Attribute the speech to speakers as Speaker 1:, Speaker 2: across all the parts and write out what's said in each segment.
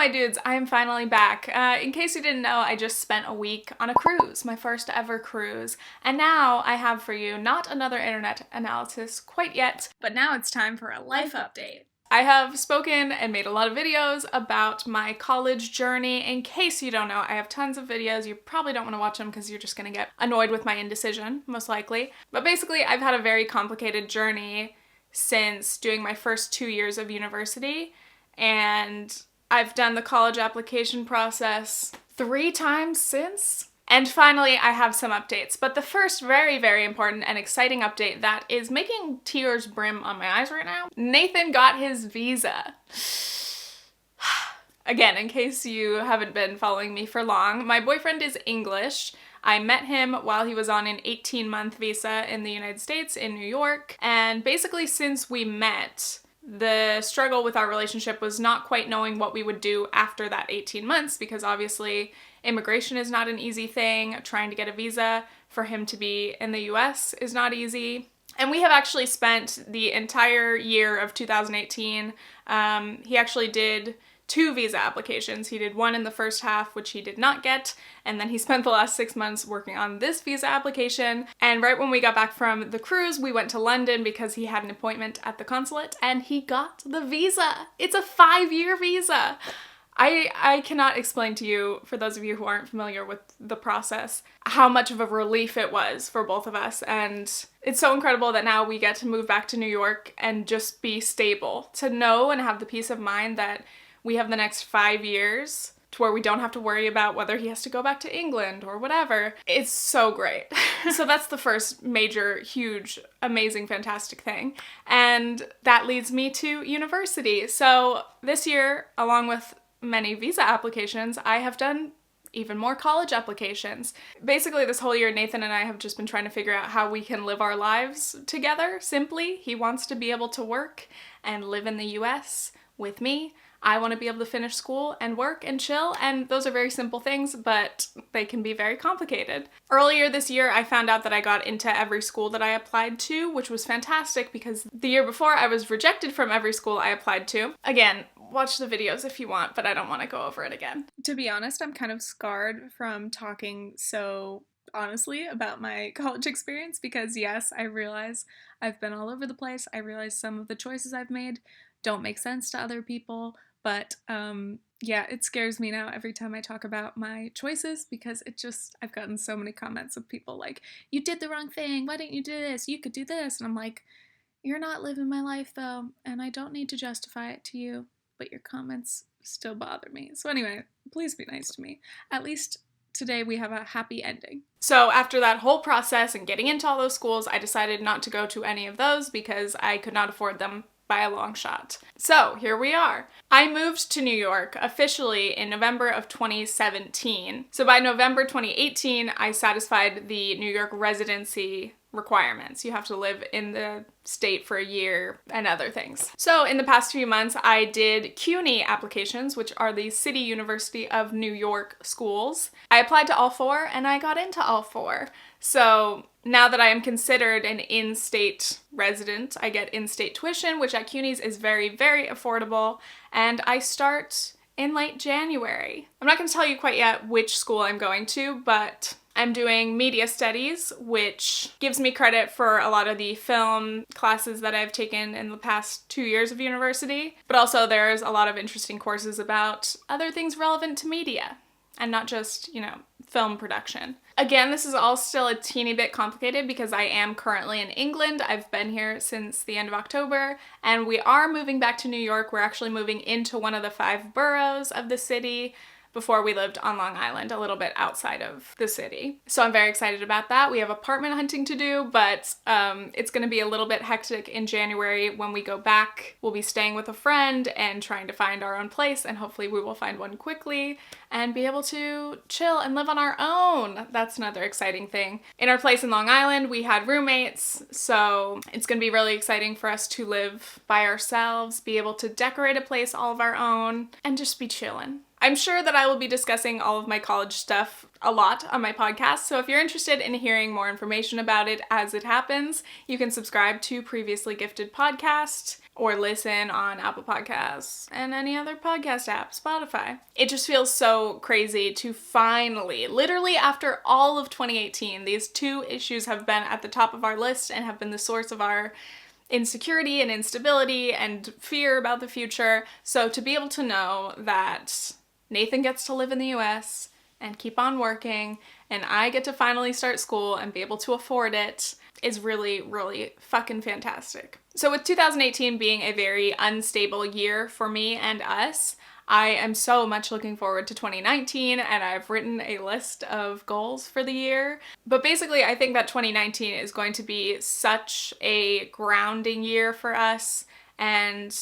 Speaker 1: my dudes, I am finally back. In case you didn't know, I just spent a week on a cruise, my first ever cruise. And now I have for you not another internet analysis quite yet, but now it's time for a life update. I have spoken and made a lot of videos about my college journey. In case you don't know, I have tons of videos. You probably don't want to watch them because you're just going to get annoyed with my indecision, most likely. But basically, I've had a very complicated journey since doing my first 2 years of university, and I've done the college application process 3 times since. And finally, I have some updates. But the first very, very important and exciting update that is making tears brim on my eyes right now. Nathan got his visa. Again, in case you haven't been following me for long, my boyfriend is English. I met him while he was on an 18-month visa in the United States in New York. And basically, since we met, the struggle with our relationship was not quite knowing what we would do after that 18 months, because obviously immigration is not an easy thing. Trying to get a visa for him to be in the US is not easy. And we have actually spent the entire year of 2018, he actually did 2 visa applications. He did one in the first half, which he did not get, and then he spent the last 6 months working on this visa application. And right when we got back from the cruise, we went to London because he had an appointment at the consulate, and he got the visa. It's a 5-year visa. I cannot explain to you, for those of you who aren't familiar with the process, how much of a relief it was for both of us. And it's so incredible that now we get to move back to New York and just be stable. To know and have the peace of mind that we have the next 5 years to where we don't have to worry about whether he has to go back to England or whatever. It's so great. So that's the first major, huge, amazing, fantastic thing. And that leads me to university. So this year, along with many visa applications, I have done even more college applications. Basically, this whole year, Nathan and I have just been trying to figure out how we can live our lives together, simply. He wants to be able to work and live in the US with me. I want to be able to finish school and work and chill, and those are very simple things, but they can be very complicated. Earlier this year, I found out that I got into every school that I applied to, which was fantastic because the year before I was rejected from every school I applied to. Again, watch the videos if you want, but I don't want to go over it again. To be honest, I'm kind of scarred from talking so honestly about my college experience because yes, I realize I've been all over the place. I realize some of the choices I've made don't make sense to other people. But yeah, it scares me now every time I talk about my choices because I've gotten so many comments of people like, you did the wrong thing, why didn't you do this, you could do this, and I'm like, you're not living my life though, and I don't need to justify it to you, but your comments still bother me. So anyway, please be nice to me. At least today we have a happy ending. So after that whole process and getting into all those schools, I decided not to go to any of those because I could not afford them by a long shot. So here we are. I moved to New York officially in November of 2017. So by November 2018, I satisfied the New York residency requirements. You have to live in the state for a year and other things. So in the past few months, I did CUNY applications, which are the City University of New York schools. I applied to all 4 and I got into all 4. So now that I am considered an in-state resident, I get in-state tuition, which at CUNY's is very, very affordable, and I start in late January. I'm not going to tell you quite yet which school I'm going to, but I'm doing media studies, which gives me credit for a lot of the film classes that I've taken in the past 2 years of university, but also there's a lot of interesting courses about other things relevant to media. And not just, film production. Again, this is all still a teeny bit complicated because I am currently in England. I've been here since the end of October, and we are moving back to New York. We're actually moving into one of the 5 boroughs of the city. Before we lived on Long Island, a little bit outside of the city. So I'm very excited about that. We have apartment hunting to do, but it's gonna be a little bit hectic in January when we go back. We'll be staying with a friend and trying to find our own place, and hopefully we will find one quickly and be able to chill and live on our own. That's another exciting thing. In our place in Long Island, we had roommates, so it's gonna be really exciting for us to live by ourselves, be able to decorate a place all of our own, and just be chillin'. I'm sure that I will be discussing all of my college stuff a lot on my podcast, so if you're interested in hearing more information about it as it happens, you can subscribe to Previously Gifted Podcast, or listen on Apple Podcasts and any other podcast app, Spotify. It just feels so crazy to finally, literally after all of 2018, these two issues have been at the top of our list and have been the source of our insecurity and instability and fear about the future. So to be able to know that Nathan gets to live in the US and keep on working, and I get to finally start school and be able to afford it is really, really fucking fantastic. So with 2018 being a very unstable year for me and us, I am so much looking forward to 2019, and I've written a list of goals for the year. But basically, I think that 2019 is going to be such a grounding year for us, and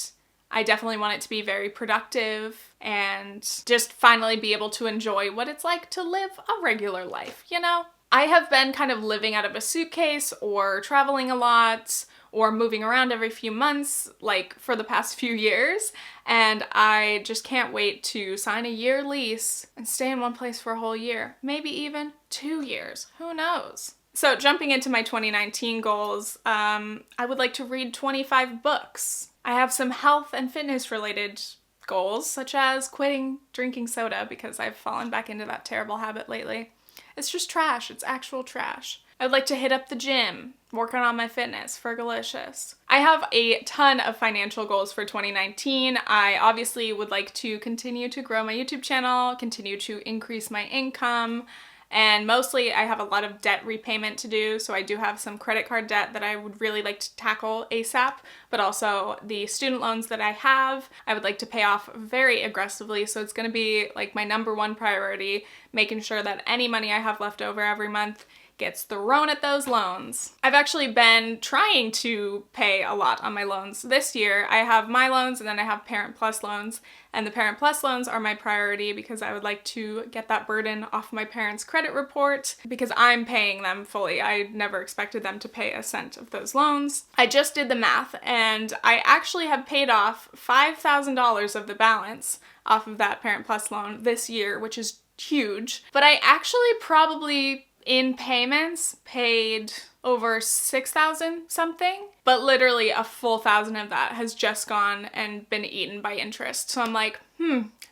Speaker 1: I definitely want it to be very productive and just finally be able to enjoy what it's like to live a regular life, you know? I have been kind of living out of a suitcase or traveling a lot or moving around every few months, like for the past few years, and I just can't wait to sign a year lease and stay in one place for a whole year, maybe even 2 years, who knows? So jumping into my 2019 goals, I would like to read 25 books. I have some health and fitness related goals, such as quitting drinking soda because I've fallen back into that terrible habit lately. It's just trash. It's actual trash. I'd like to hit up the gym, working on my fitness, fergalicious. I have a ton of financial goals for 2019. I obviously would like to continue to grow my YouTube channel, continue to increase my income, and mostly I have a lot of debt repayment to do, so I do have some credit card debt that I would really like to tackle ASAP, but also the student loans that I have, I would like to pay off very aggressively, so it's gonna be like my number one priority, making sure that any money I have left over every month gets thrown at those loans. I've actually been trying to pay a lot on my loans this year. I have my loans and then I have Parent Plus loans, and the Parent Plus loans are my priority because I would like to get that burden off my parents' credit report because I'm paying them fully. I never expected them to pay a cent of those loans. I just did the math and I actually have paid off $5,000 of the balance off of that Parent Plus loan this year, which is huge. But I actually probably in payments paid over 6,000 something, but literally a full 1,000 of that has just gone and been eaten by interest. So I'm like,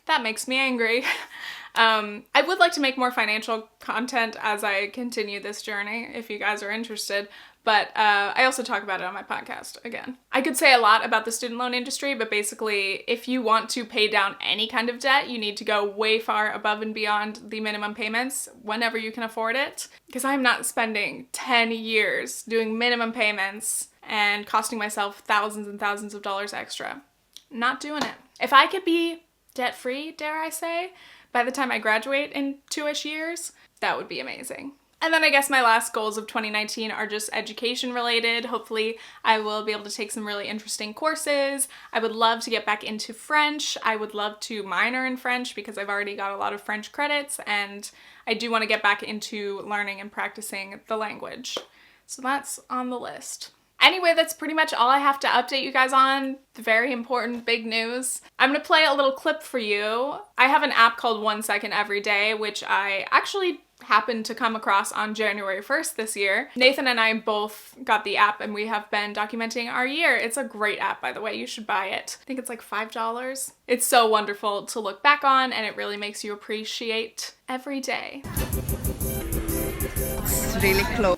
Speaker 1: that makes me angry. I would like to make more financial content as I continue this journey, if you guys are interested, but I also talk about it on my podcast again. I could say a lot about the student loan industry, but basically, if you want to pay down any kind of debt, you need to go way far above and beyond the minimum payments whenever you can afford it, because I'm not spending 10 years doing minimum payments and costing myself thousands and thousands of dollars extra. Not doing it. If I could be debt-free, dare I say, by the time I graduate in 2-ish years, that would be amazing. And then I guess my last goals of 2019 are just education related. Hopefully I will be able to take some really interesting courses. I would love to get back into French. I would love to minor in French because I've already got a lot of French credits, and I do want to get back into learning and practicing the language. So that's on the list. Anyway, that's pretty much all I have to update you guys on. The very important big news. I'm gonna play a little clip for you. I have an app called 1 Second Every Day, which I actually happened to come across on January 1st this year. Nathan and I both got the app and we have been documenting our year. It's a great app, by the way. You should buy it. I think it's like $5. It's so wonderful to look back on, and it really makes you appreciate every day.
Speaker 2: It's really close.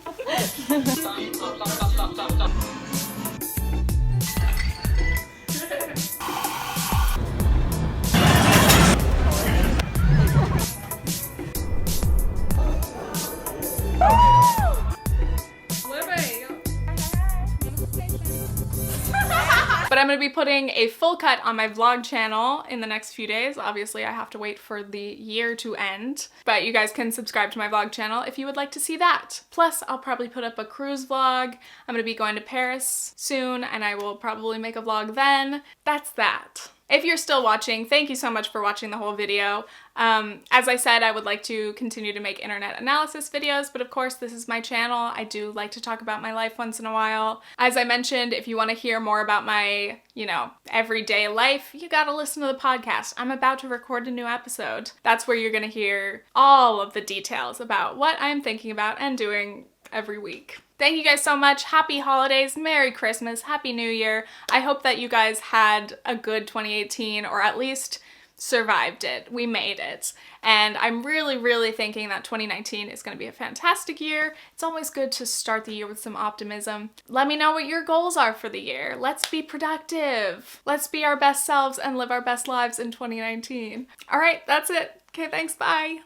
Speaker 1: But I'm going to be putting a full cut on my vlog channel in the next few days. Obviously, I have to wait for the year to end. But you guys can subscribe to my vlog channel if you would like to see that. Plus, I'll probably put up a cruise vlog. I'm going to be going to Paris soon, and I will probably make a vlog then. That's that. If you're still watching, thank you so much for watching the whole video. As I said, I would like to continue to make internet analysis videos, but of course this is my channel. I do like to talk about my life once in a while. As I mentioned, if you want to hear more about my, everyday life, you gotta listen to the podcast. I'm about to record a new episode. That's where you're gonna hear all of the details about what I'm thinking about and doing every week. Thank you guys so much. Happy holidays, Merry Christmas, Happy New Year. I hope that you guys had a good 2018, or at least survived it. We made it. And I'm really thinking that 2019 is going to be a fantastic year. It's always good to start the year with some optimism. Let me know what your goals are for the year. Let's be productive. Let's be our best selves and live our best lives in 2019. All right, that's it. Okay, thanks, bye.